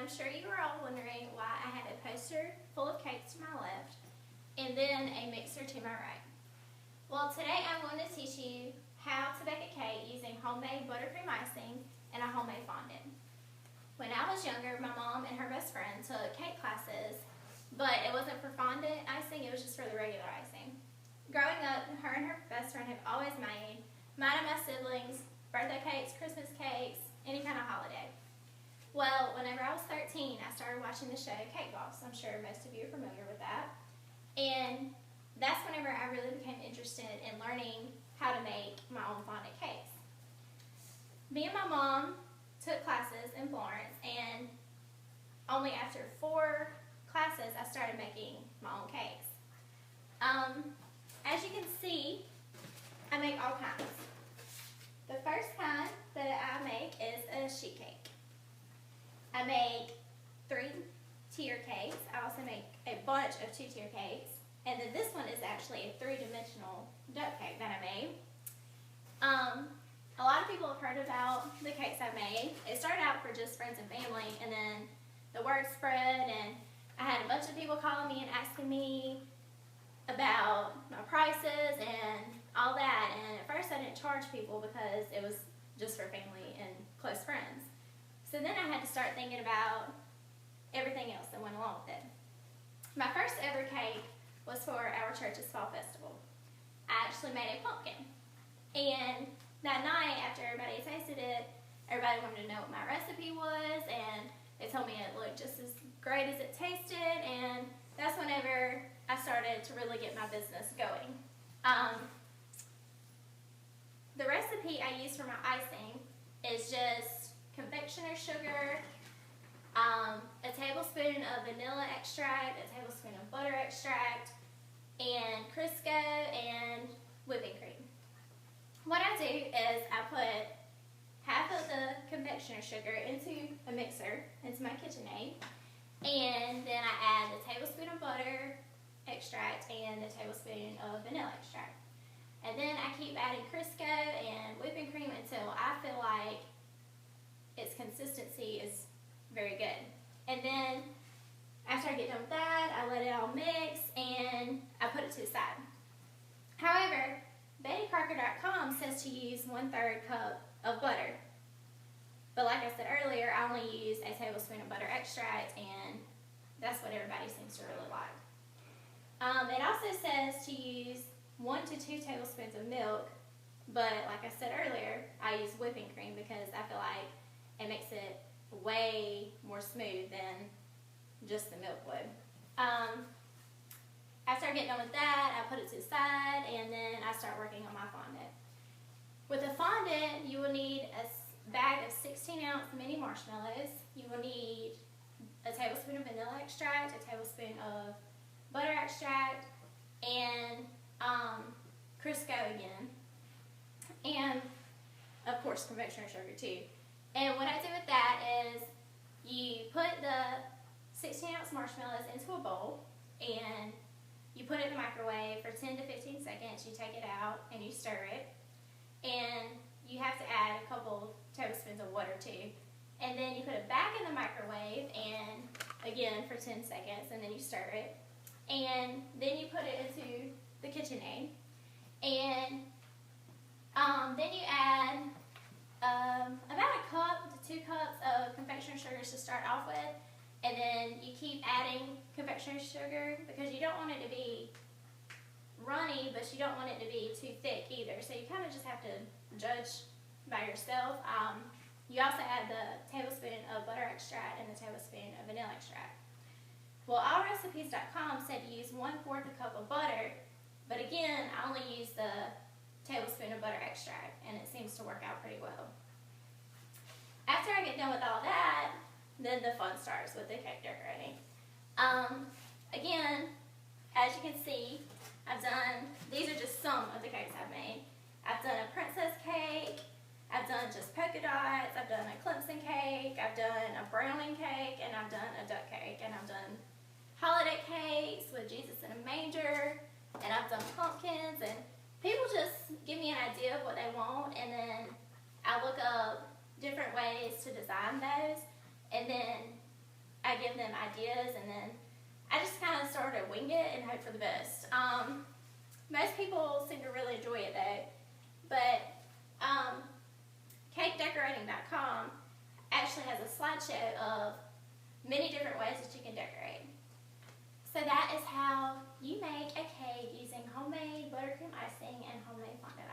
I'm sure you are all wondering why I have a poster full of cakes to my left and then a mixer to my right. Well, today I'm going to teach you how to bake a cake using homemade buttercream icing and a homemade fondant. When I was younger, my mom and her best friend took cake classes, but it wasn't for fondant icing, it was just for the regular icing. Growing up, her and her best friend have always made mine and my siblings birthday cakes, Christmas cakes, any kind of holiday. Well, whenever I was 13, I started watching the show Cake Boss. I'm sure most of you are familiar with that. And that's whenever I really became interested in learning how to make my own fondant cakes. Me and my mom took classes in Florence, and only after 4 classes I started making my own cakes. As you can see, I make all kinds. The first kind that I make is a sheet cake. I make 3-tier cakes. I also make a bunch of 2-tier cakes. And then this one is actually a 3-dimensional dough cake that I made. A lot of people have heard about the cakes I made. It started out for just friends and family, and then the word spread, and I had a bunch of people calling me and asking me about my prices and all that. And at first I didn't charge people because it was just for family and close friends. So then I had to start thinking about everything else that went along with it. My first ever cake was for our church's fall festival. I actually made a pumpkin. And that night, after everybody tasted it, everybody wanted to know what my recipe was, and they told me it looked just as great as it tasted, and that's whenever I started to really get my business going. The recipe I use for my icing is just confectioner's sugar, a tablespoon of vanilla extract, a tablespoon of butter extract, and Crisco and whipping cream. What I do is I put half of the confectioner's sugar into a mixer, into my KitchenAid, and then I add a tablespoon of butter extract and a tablespoon of vanilla extract. And then I keep adding Crisco and whipping cream until I feel like its consistency is very good. And then after I get done with that, I let it all mix and I put it to the side. However, BettyCrocker.com says to use 1/3 cup of butter. But like I said earlier, I only use a tablespoon of butter extract, and that's what everybody seems to really like. It also says to use 1 to 2 tablespoons of milk, but like I said earlier, I use whipping cream because I feel like it makes it way more smooth than just the milk would. After I get done with that, I put it to the side, and then I start working on my fondant. With a fondant, you will need a bag of 16-ounce mini marshmallows. You will need a tablespoon of vanilla extract, a tablespoon of butter extract, and Crisco again, and of course confectioner's sugar too. And what I do with that is you put the 16-ounce marshmallows into a bowl, and you put it in the microwave for 10 to 15 seconds. You take it out and you stir it, and you have to add a couple tablespoons of water too. And then you put it back in the microwave, and again for 10 seconds, and then you stir it. And then you put it into the KitchenAid, and then you add about a cup to 2 cups of confectioner's sugars to start off with, and then you keep adding confectioner's sugar because you don't want it to be runny, but you don't want it to be too thick either. So you kind of just have to judge by yourself. You also add the tablespoon of butter extract and the tablespoon of vanilla extract. Well, allrecipes.com said to use 1/4 cup of butter, but again, I only use the tablespoon of butter extract, and it seems to work out pretty well. After I get done with all that, then the fun starts with the cake decorating. Again, as you can see, these are just some of the cakes I've made. I've done a princess cake, I've done just polka dots, I've done a Clemson cake, I've done a browning cake, and I've done a duck cake, and I've done holiday cakes with Jesus in a manger, and I've done pumpkins, and people just give me an idea of what they want, and then I look up different ways to design those, and then I give them ideas, and then I just kind of sort of wing it and hope for the best. Most people seem to really enjoy it though, but cakedecorating.com actually has a slideshow of many different ways that you can decorate. So that is how you make a cake using homemade buttercream icing and homemade fondant.